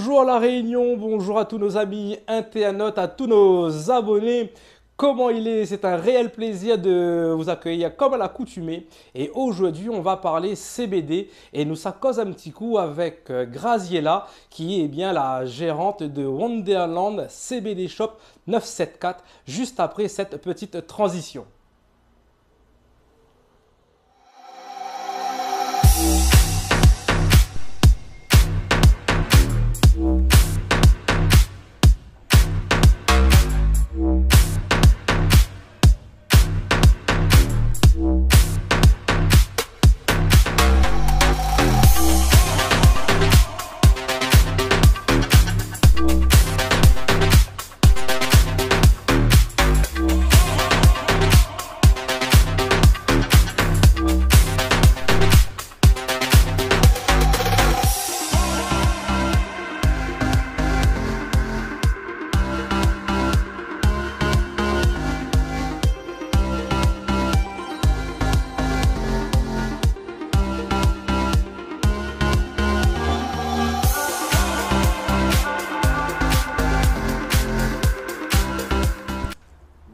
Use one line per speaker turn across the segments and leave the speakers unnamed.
Bonjour La Réunion, bonjour à tous nos amis internautes, à tous nos abonnés. Comment il est? C'est un réel plaisir de vous accueillir comme à l'accoutumée. Et aujourd'hui, on va parler CBD et nous ça cause un petit coup avec Graziella qui est bien la gérante de Wonderland CBD Shop 974 juste après cette petite transition.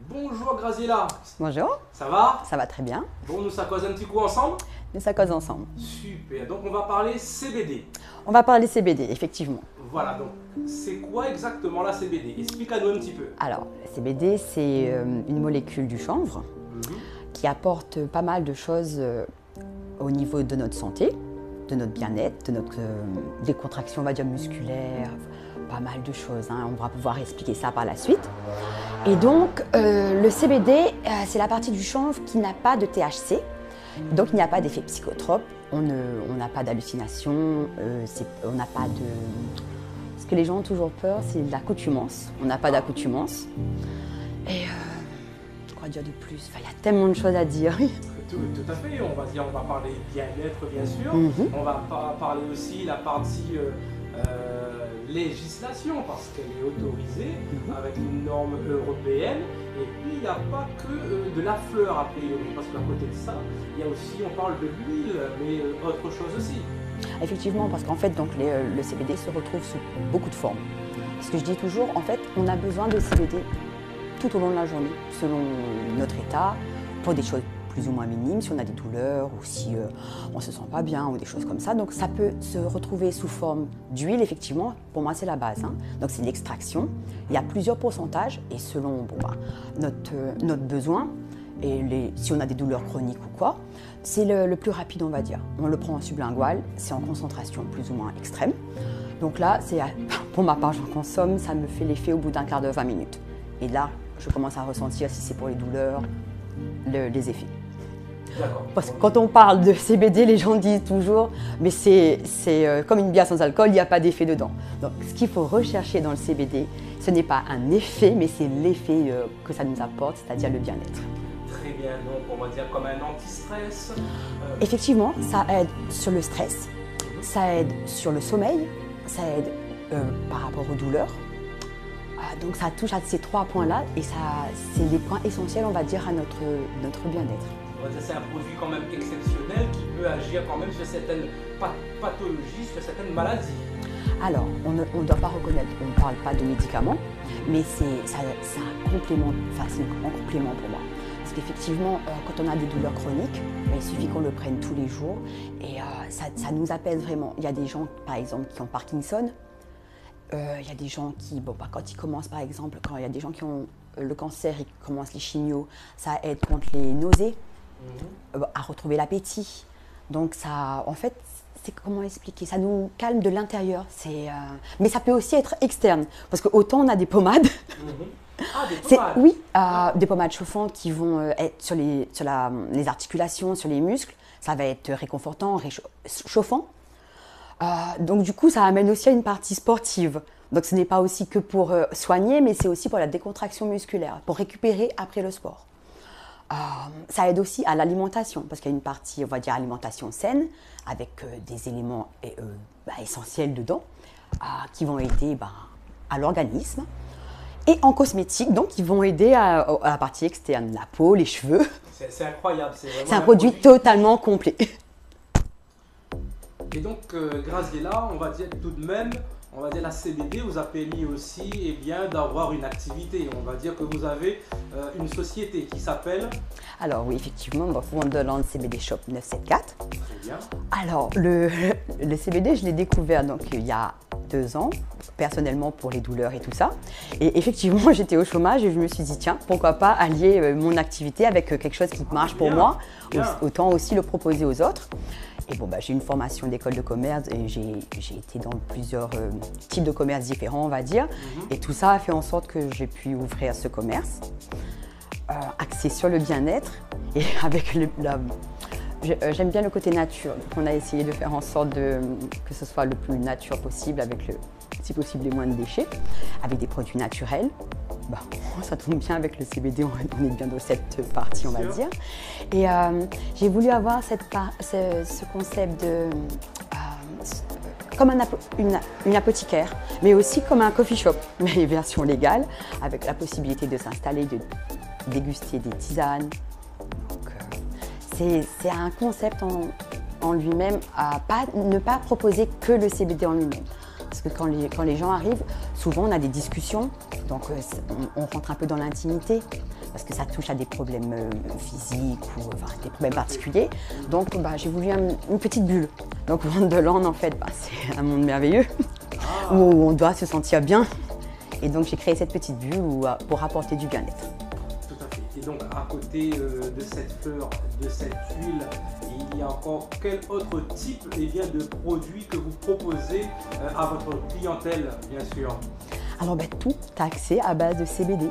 Bonjour Graziella,
Bonjour,
ça va
très bien.
Bon, nous ça cause un petit coup ensemble?
Nous ça cause ensemble.
Super, donc on va parler CBD.
On va parler CBD, effectivement.
Voilà, donc c'est quoi exactement la CBD? Explique-nous un petit peu.
Alors, la CBD, c'est une molécule du chanvre qui apporte pas mal de choses au niveau de notre santé, de notre bien-être, de notre décontraction, on va dire, musculaire, pas mal de choses. On va pouvoir expliquer ça par la suite. Et donc, le CBD, c'est la partie du chanvre qui n'a pas de THC. Donc, il n'y a pas d'effet psychotrope. On n'a pas d'hallucination. On n'a pas de... Ce que les gens ont toujours peur, c'est de l'accoutumance. On n'a pas d'accoutumance. Et quoi dire de plus? Enfin, il y a tellement de choses à dire.
Tout à fait, on va parler bien-être bien sûr. On va parler aussi la partie législation parce qu'elle est autorisée avec une norme européenne. Et puis il n'y a pas que de la fleur a priori, parce qu'à côté de ça, il y a aussi, on parle de l'huile, mais autre chose aussi.
Effectivement, parce qu'en fait, donc, le CBD se retrouve sous beaucoup de formes. Ce que je dis toujours, en fait, on a besoin de CBD tout au long de la journée, selon notre état, pour des choses plus ou moins minimes, si on a des douleurs ou si on ne se sent pas bien ou des choses comme ça. Donc ça peut se retrouver sous forme d'huile, effectivement, pour moi c'est la base. Donc c'est l'extraction, il y a plusieurs pourcentages et selon notre besoin, et si on a des douleurs chroniques ou quoi, c'est le plus rapide on va dire. On le prend en sublingual, c'est en concentration plus ou moins extrême. Donc là, pour ma part j'en consomme, ça me fait l'effet au bout d'un quart d'heure, 20 minutes. Et là, je commence à ressentir si c'est pour les douleurs, les effets. Parce que quand on parle de CBD, les gens disent toujours, mais c'est comme une bière sans alcool, il n'y a pas d'effet dedans. Donc ce qu'il faut rechercher dans le CBD, ce n'est pas un effet, mais c'est l'effet que ça nous apporte, c'est-à-dire le bien-être.
Très bien, donc on va dire comme un anti-stress.
Effectivement, ça aide sur le stress, ça aide sur le sommeil, ça aide par rapport aux douleurs. Donc ça touche à ces trois points-là et c'est des points essentiels, on va dire, à notre bien-être.
C'est un produit quand même exceptionnel qui peut agir quand même sur certaines pathologies, sur certaines maladies.
Alors, on ne doit pas reconnaître, on ne parle pas de médicaments, mais c'est un complément, enfin c'est un complément pour moi. Parce qu'effectivement, quand on a des douleurs chroniques, il suffit qu'on le prenne tous les jours et ça nous apaise vraiment. Il y a des gens, par exemple, qui ont Parkinson. Il y a des gens qui, quand ils commencent par exemple, quand il y a des gens qui ont le cancer et qui commencent les chimios, ça aide contre les nausées, à retrouver l'appétit. Donc ça, en fait, c'est comment expliquer? Ça nous calme de l'intérieur. Mais ça peut aussi être externe, parce que autant on a des pommades.
Ah, des pommades.
Oui, des pommades chauffantes qui vont être sur les articulations, sur les muscles. Ça va être réconfortant, chauffant. Donc du coup, ça amène aussi à une partie sportive. Donc ce n'est pas aussi que pour soigner, mais c'est aussi pour la décontraction musculaire, pour récupérer après le sport. Ça aide aussi à l'alimentation, parce qu'il y a une partie, on va dire, alimentation saine, avec des éléments essentiels dedans, qui vont aider à l'organisme. Et en cosmétique, donc, qui vont aider à la partie externe, la peau, les cheveux.
C'est incroyable.
C'est un produit totalement complet.
Et donc, Graziella, on va dire tout de même, on va dire la CBD vous a permis aussi d'avoir une activité. On va dire que vous avez une société qui s'appelle…
Alors oui, effectivement, Wonderland CBD Shop 974.
Très bien.
Alors, le CBD, je l'ai découvert donc, il y a 2 ans, personnellement pour les douleurs et tout ça. Et effectivement, j'étais au chômage et je me suis dit, tiens, pourquoi pas allier mon activité avec quelque chose qui marche pour moi, autant aussi le proposer aux autres. Et bon, j'ai une formation d'école de commerce et j'ai été dans plusieurs types de commerces différents, on va dire. Et tout ça a fait en sorte que j'ai pu ouvrir ce commerce, axé sur le bien-être et avec j'aime bien le côté nature. Donc on a essayé de faire en sorte que ce soit le plus nature possible, avec si possible les moins de déchets, avec des produits naturels. Ça tombe bien avec le CBD, on est bien dans cette partie, on va dire. Et j'ai voulu avoir ce concept de comme une apothicaire, mais aussi comme un coffee shop, mais version légale, avec la possibilité de s'installer, de déguster des tisanes. C'est un concept en lui-même à ne pas proposer que le CBD en lui-même. Parce que quand les gens arrivent, souvent on a des discussions, donc on rentre un peu dans l'intimité, parce que ça touche à des problèmes physiques ou des problèmes particuliers. Donc j'ai voulu une petite bulle. Donc Wonderland, en fait, c'est un monde merveilleux où on doit se sentir bien. Et donc j'ai créé cette petite bulle pour apporter du bien-être.
Et donc, à côté de cette fleur, de cette huile, il y a encore quel autre type de produits que vous proposez à votre clientèle, bien sûr?
Alors, tout axé à base de CBD.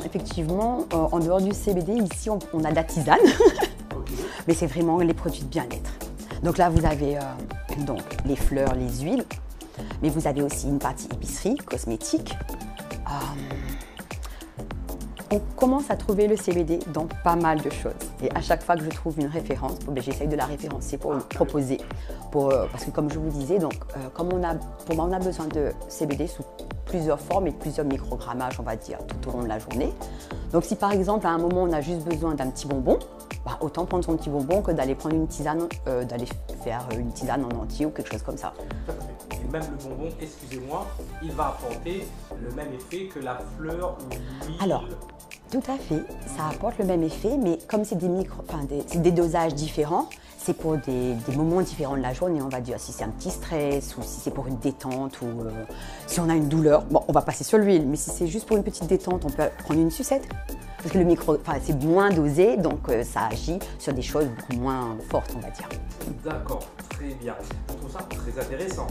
Effectivement, en dehors du CBD, ici, on a de la tisane, mais c'est vraiment les produits de bien-être. Donc là, vous avez donc, les fleurs, les huiles, mais vous avez aussi une partie épicerie, cosmétique. On commence à trouver le CBD dans pas mal de choses. Et à chaque fois que je trouve une référence, j'essaye de la référencer pour le proposer. Parce que comme je vous disais, comme on a besoin de CBD sous plusieurs formes et plusieurs microgrammages, on va dire, tout au long de la journée. Donc si par exemple, à un moment, on a juste besoin d'un petit bonbon, autant prendre son petit bonbon que d'aller prendre une tisane, d'aller faire une tisane en entier ou quelque chose comme ça.
Et même le bonbon, excusez-moi, il va apporter le même effet que la fleur ou l'huile.
Alors, tout à fait, ça apporte le même effet, mais comme c'est des dosages différents, c'est pour des moments différents de la journée, on va dire. Si c'est un petit stress ou si c'est pour une détente ou si on a une douleur, on va passer sur l'huile, mais si c'est juste pour une petite détente, on peut prendre une sucette. Parce que c'est moins dosé, donc ça agit sur des choses beaucoup moins fortes, on va dire.
D'accord, très bien. Je trouve ça très intéressant.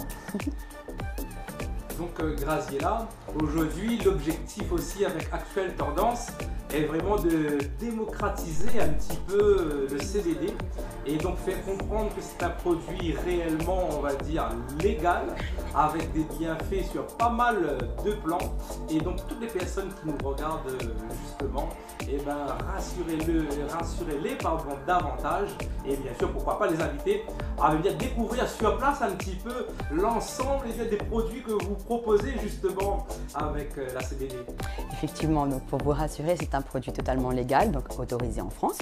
Donc Graziella, aujourd'hui l'objectif aussi avec Actuelle Tendance est vraiment de démocratiser un petit peu le CBD et donc faire comprendre que c'est un produit réellement, on va dire, légal, avec des bienfaits sur pas mal de plans. Et donc toutes les personnes qui nous regardent justement, rassurez-les davantage, et bien sûr pourquoi pas les inviter à venir découvrir sur place un petit peu l'ensemble des produits que vous proposez justement avec la CBD.
Effectivement, donc pour vous rassurer, c'est un produit totalement légal, donc autorisé en France,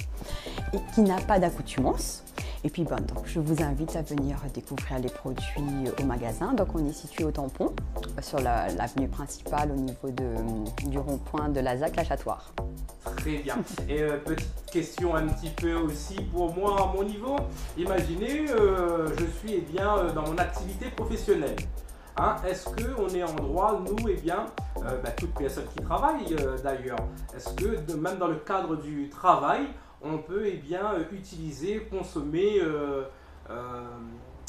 et qui n'a pas d'accoutumance. Et puis donc, je vous invite à venir découvrir les produits au magasin. Donc on est situé au Tampon, sur l'avenue principale au niveau du rond-point de la ZAC La Chatoire.
Très bien. Et petite question un petit peu aussi pour moi à mon niveau. Imaginez, je suis dans mon activité professionnelle. Est-ce qu'on est en droit, nous, toutes personnes qui travaillent d'ailleurs, est-ce que même dans le cadre du travail, on peut utiliser, consommer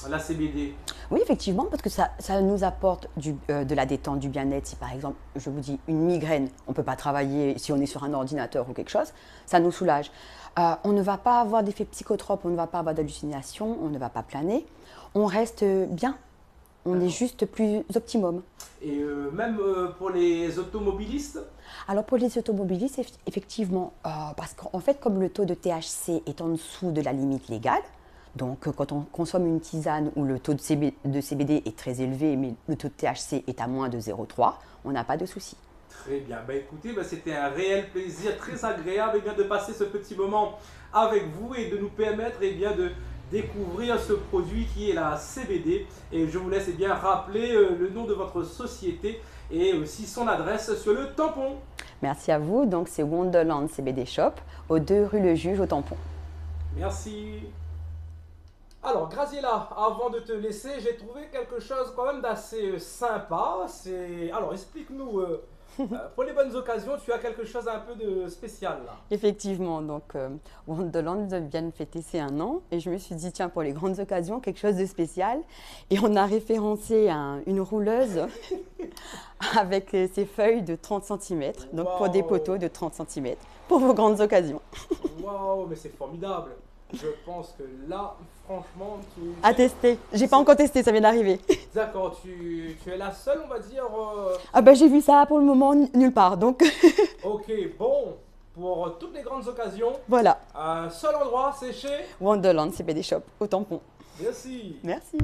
la CBD?
Oui, effectivement, parce que ça nous apporte de la détente, du bien-être. Si par exemple, je vous dis, une migraine, on ne peut pas travailler si on est sur un ordinateur ou quelque chose, ça nous soulage. On ne va pas avoir d'effet psychotrope, on ne va pas avoir d'hallucination, on ne va pas planer. On reste bien. On est juste plus optimum.
Et même pour les automobilistes?
Alors pour les automobilistes, effectivement, parce qu'en fait, comme le taux de THC est en dessous de la limite légale, donc quand on consomme une tisane où le taux de CBD est très élevé, mais le taux de THC est à moins de 0,3, on n'a pas de souci.
Très bien. Écoutez, c'était un réel plaisir, très agréable de passer ce petit moment avec vous et de nous permettre de découvrir ce produit qui est la CBD. Et je vous laisse bien rappeler le nom de votre société et aussi son adresse sur le tampon.
Merci à vous. Donc, c'est Wonderland CBD Shop, au 2 rue Le Juge au Tampon.
Merci. Alors, Graziella, avant de te laisser, j'ai trouvé quelque chose quand même d'assez sympa. Alors, explique-nous, pour les bonnes occasions, tu as quelque chose un peu de spécial là.
Effectivement, donc Wonderland vient de fêter ses 1 an et je me suis dit, tiens, pour les grandes occasions, quelque chose de spécial. Et on a référencé une rouleuse avec ses feuilles de 30 cm, donc pour des poteaux de 30 cm, pour vos grandes occasions.
Waouh, mais c'est formidable. Je pense que là, franchement,
À tester. J'ai pas encore testé, ça vient d'arriver.
D'accord, tu es la seule, on va dire.
Ah bah j'ai vu ça pour le moment nulle part, donc
Ok, bon, pour toutes les grandes occasions,
voilà.
un seul endroit, c'est chez.
Wonderland CBD Shop au Tampon.
Merci.
Merci.